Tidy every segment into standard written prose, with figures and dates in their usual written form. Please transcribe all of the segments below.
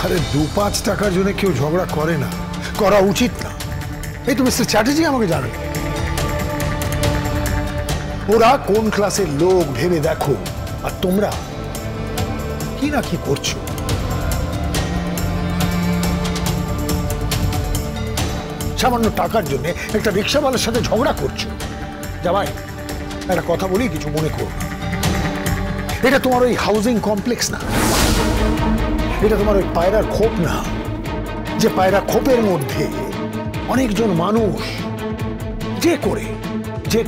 আরে 2-5 টাকার জন্য কেউ ঝগড়া করে না, করা উচিত না। এই তো মিস্টার চ্যাটার্জি আমাকে জানেন, ওরা কোন ক্লাসের লোক ভেবে দেখো, আর তোমরা কি না কি করছো। সামান্য টাকার জন্য একটা রিক্সাওয়ালার সাথে ঝগড়া করছো। জামাই, একটা কথা বলি, কিছু মনে করো না। এটা তোমার ওই হাউজিং কমপ্লেক্স না, এটা তোমার ওই পায়রার খোপ না, যে পায়রা খোপের মধ্যে অনেকজন মানুষ যে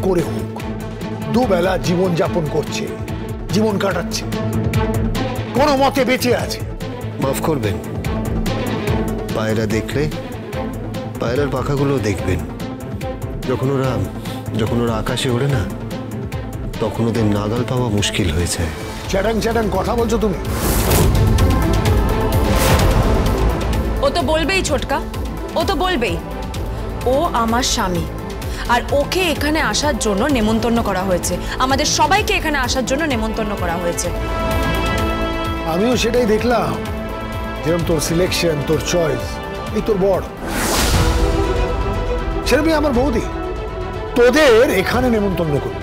করে হোক দুবেলা জীবন যাপন করছে, জীবন কাটাচ্ছে, কোনো মতে বেঁচে আছে। মাফ করবেন, পায়রা দেখলে পায়রার পাখাগুলো দেখবেন। যখন ওরা আকাশে ওড়ে না, তখন ওদের নাগাল পাওয়া মুশকিল হয়েছে। চ্যাটাং কথা বলছো তুমি। ও তো বলবেই ছোটকা, ও তো বলবেই। ও আমার স্বামী, আর ওকে এখানে আসার জন্য নেমন্তন্ন করা হয়েছে, আমাদের সবাইকে এখানে আসার জন্য নেমন্তন্ন করা হয়েছে। আমিও সেটাই দেখলাম, যেরকম তোর সিলেকশন, তোর চয়েস, এই তোর বড়, সেরকমই আমার বৌদি তোদের এখানে নেমন্তন্ন করবে।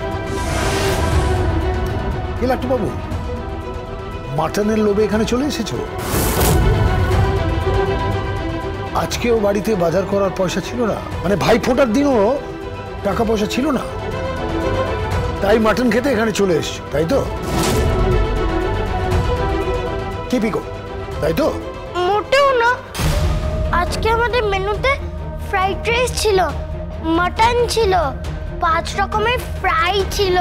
লাট্টু বাবু, মাটনের লোভে এখানে চলে এসেছো? আজকেও বাড়িতে বাজার করার পয়সা ছিল না, মানে ভাই ফোটার দিনও টাকা পয়সা ছিল না, তাই মাটন খেতে এখানে চলে এসছো, তাই তো? কি পিকো, তাই তো? মোটেও না, আজকে আমাদের মেনুতে ফ্রাইড রাইস ছিল, মাটন ছিল, 5 রকমের ফ্রাই ছিল,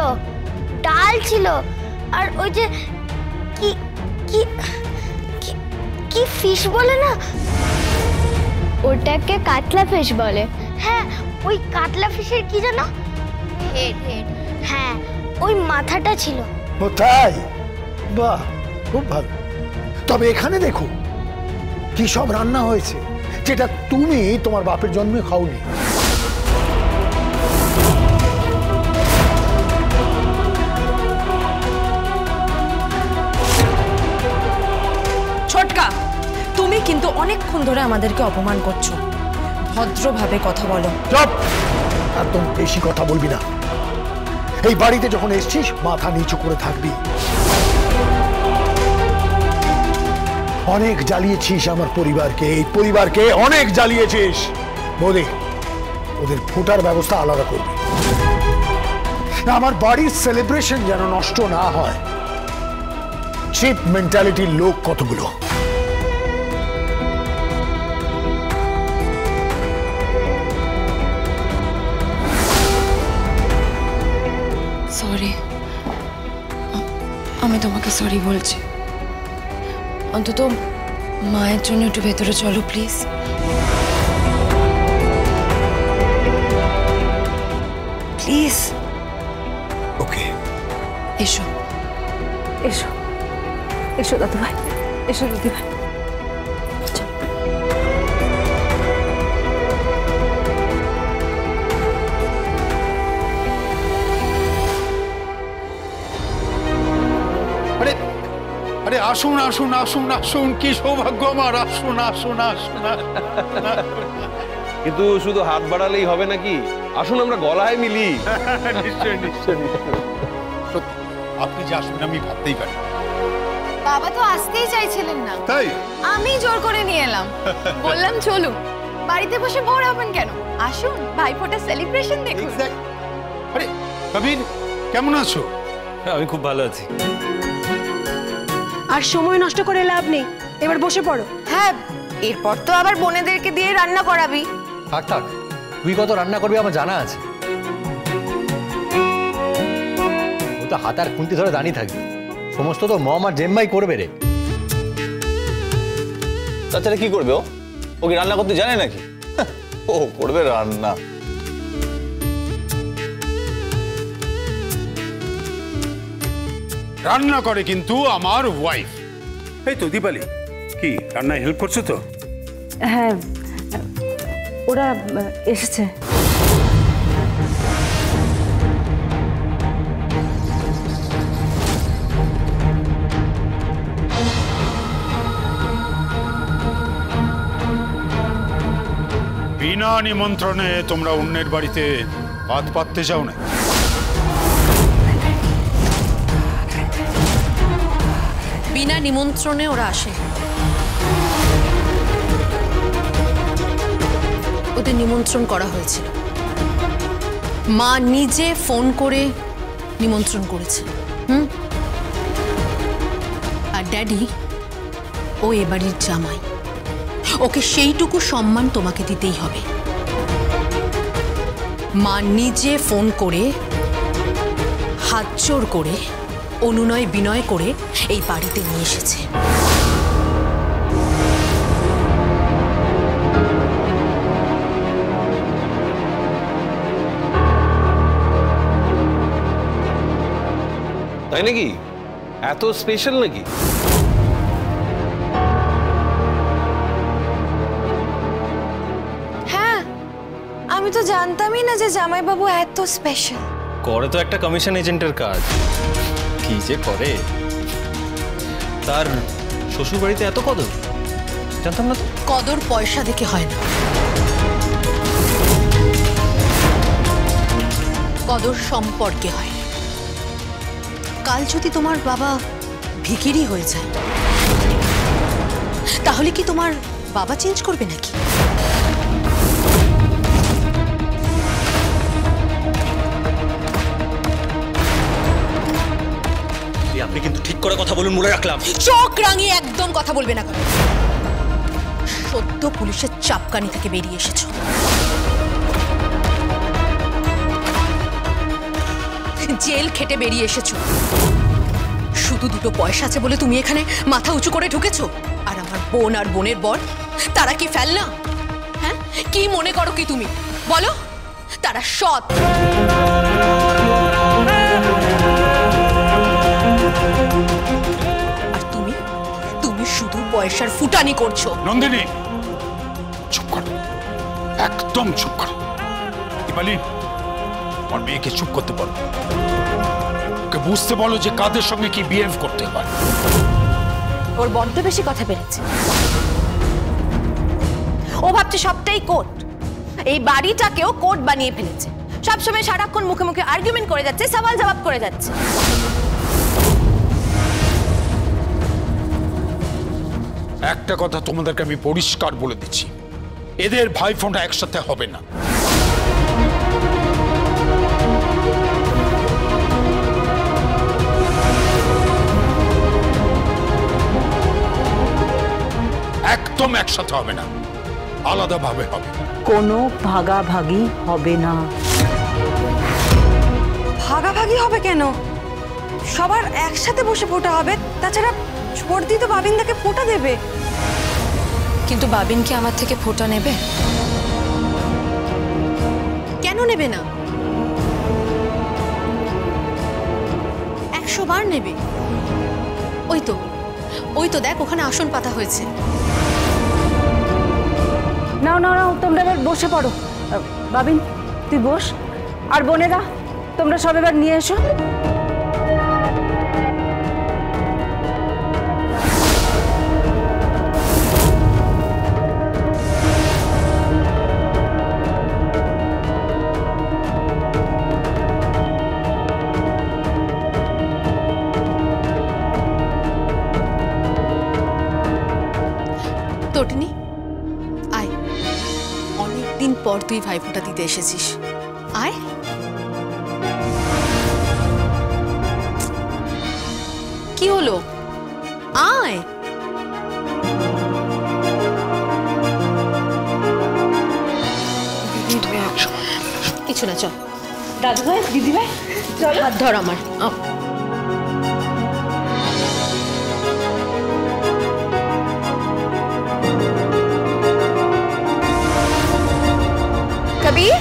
ডাল ছিল, আর ওই যে কি কি কি ফিশ বলে না, ওটাকে কাতলা ফিশ বলে। হ্যাঁ, ওই কাতলা ফিশের কি জানো, হেড। হ্যাঁ, ওই মাথাটা ছিল। ও তাই? বাহ, খুব ভালো। তবে এখানে দেখো কি সব রান্না হয়েছে, যেটা তুমি তোমার বাপের জন্মে খাওনি। ছোটকা, তুমি কিন্তু অনেকক্ষণ ধরে আমাদেরকে অপমান করছো, ভদ্রভাবে কথা বলো। চুপ, একদম বেশি কথা বলবি না। এই বাড়িতে যখন এসছিস মাথা নিচু করে থাকবি। অনেক জ্বালিয়েছিস আমার পরিবারকে, এই পরিবারকে অনেক জ্বালিয়েছিস। বৌদি, ওদের ফোটার ব্যবস্থা আলাদা করবি, আমার বাড়ির সেলিব্রেশন যেন নষ্ট না হয়। চিপ মেন্টালিটির লোক কতগুলো। সরি, আমি তোমাকে সরি বলছি। অন্তত মায়ের জন্য একটু ভেতরে চলো প্লিজ। প্লিজ। ওকে, এসো এসো এসো দাদু ভাই, এসো দিদি ভাই। আরে আসুন আসুন আসুন আসুন, কি সৌভাগ্য আমার, আসুন আসুন আসুন। কিন্তু শুধু হাত বাড়ালেই হবে নাকি, আসুন আমরা গলায় মিলি। নিশ্চয় নিশ্চয় নিশ্চয়, সত্যি আপনি যে আসবেন আমি ভাবতেই পারি। বাবা তো আসতেই চাইছিলেন না, তাই আমি জোর করে নিয়ে এলাম, বললাম চলুন, বাড়িতে বসে বোর হবেন কেন, আসুন ভাইফোঁটা সেলিব্রেশন দেখুন। আরে কবির, কেমন আছো? আমি খুব ভালো আছি। আর সময় নষ্ট করে লাভ নেই, এবার বসে পড়ো। হ্যাঁ, এরপর তো আবার বোনেদেরকে দিয়ে রান্না করাবি। থাক থাক, তুই কত রান্না করবি আমার জানা আছে। ও তো হাত আর খুন্তি ধরে দাঁড়িয়ে থাকবে, সমস্ত তো মম আর জেম্মাই করবে রে। তাছাড়া কি করবে ও? ও কি রান্না করতে জানে নাকি? ও করবে রান্না। রান্না করে কিন্তু আমার ওয়াইফ। এই তো দীপালি, কি রান্নায় হেল্প করছো তো? হ্যাঁ, ওরা এসেছে। বিনা নিমন্ত্রণে তোমরা অন্যের বাড়িতে ভাত পাততে যাও না। বিনা নিমন্ত্রণে ওরা আসে, ওদের নিমন্ত্রণ করা হয়েছিল। মা নিজে ফোন করে নিমন্ত্রণ করেছে। আর ড্যাডি ও এ বাড়ির জামাই, ওকে সেইটুকু সম্মান তোমাকে দিতেই হবে। মা নিজে ফোন করে হাত জোড় করে অনুনয় বিনয় করে এই বাড়িতে নিয়ে এসেছে। তাই নাকি? এত স্পেশাল নাকি? হ্যাঁ, আমি তো জানতামই না যে জামাইবাবু এত স্পেশাল। করে তো একটা কমিশন এজেন্টের কাজ, কি যে করে। তার শ্বশুর বাড়িতে এত কদর জানতাম না তো। কদর পয়সা দেখে হয় না, কদর সম্পর্কে হয়। কাল যদি তোমার বাবা ভিখিরি হয়ে যায়, তাহলে কি তোমার বাবা চেঞ্জ করবে নাকি? আপনি কিন্তু ঠিক করে কথা বলুন, মনে রাখলাম। চোখ রাঙিয়ে একদম কথা বলবে না কেন? সদ্য পুলিশের চাপকানি থেকে বেরিয়ে এসেছো, জেল খেটে বেরিয়ে এসেছো। শুধু দুটো পয়সা আছে বলে তুমি এখানে মাথা উঁচু করে ঢুকেছো। আর আমার বোন আর বোনের বর, তারা কি ফেলনা? হ্যাঁ, কি মনে করো কি তুমি? বলো, তারা সৎ। আর তুমি তুমি শুধু পয়সার ফুটানি করছো। নন্দিনী, চুপ করো, একদম চুপ করো। দীপালি, আমার মেয়েকে চুপ করতে বলো, ওকে বুঝতে বলো যে কাদের সঙ্গে কি বিহেভ করতে হয়। ওর বড্ড বেশি কথা বেড়েছে। ও ভাবছে সবটাই কোর্ট, এই বাড়িটাকেও কোর্ট বানিয়ে ফেলেছে। সবসময় সারাক্ষণ মুখে মুখে আর্গুমেন্ট করে যাচ্ছে, সওয়াল জবাব করে যাচ্ছে। একটা কথা তোমাদেরকে আমি পরিষ্কার বলে দিচ্ছি, এদের ভাইফোঁটা একসাথে হবে না। একদম একসাথে হবে না, আলাদাভাবে হবে। কোনো ভাগাভাগি হবে না। ভাগাভাগি হবে কেন? সবার একসাথে বসে ফোঁটা হবে। তাছাড়া বর্দি তো বাবিনদাকে ফোঁটা দেবে। কিন্তু বাবিন কি আমার থেকে ফোঁটা নেবে? কেন নেবে না? 100 বার নেবে। ওই তো দেখ, ওখানে আসন পাতা হয়েছে। নাও নাও নাও, তোমরা এবার বসে পড়ো। বাবিন, তুই বস। আর বোনেরা, তোমরা সব এবার নিয়ে এসো। তটিনী, আয়। অনেকদিন পর তুই ভাইফোঁটা দিতে এসেছিস, আয়। কি হলো? আয়। কিছু না, চল। দাদু ভাই, দিদি ভাই, চল। হাত ধর আমার। কবির,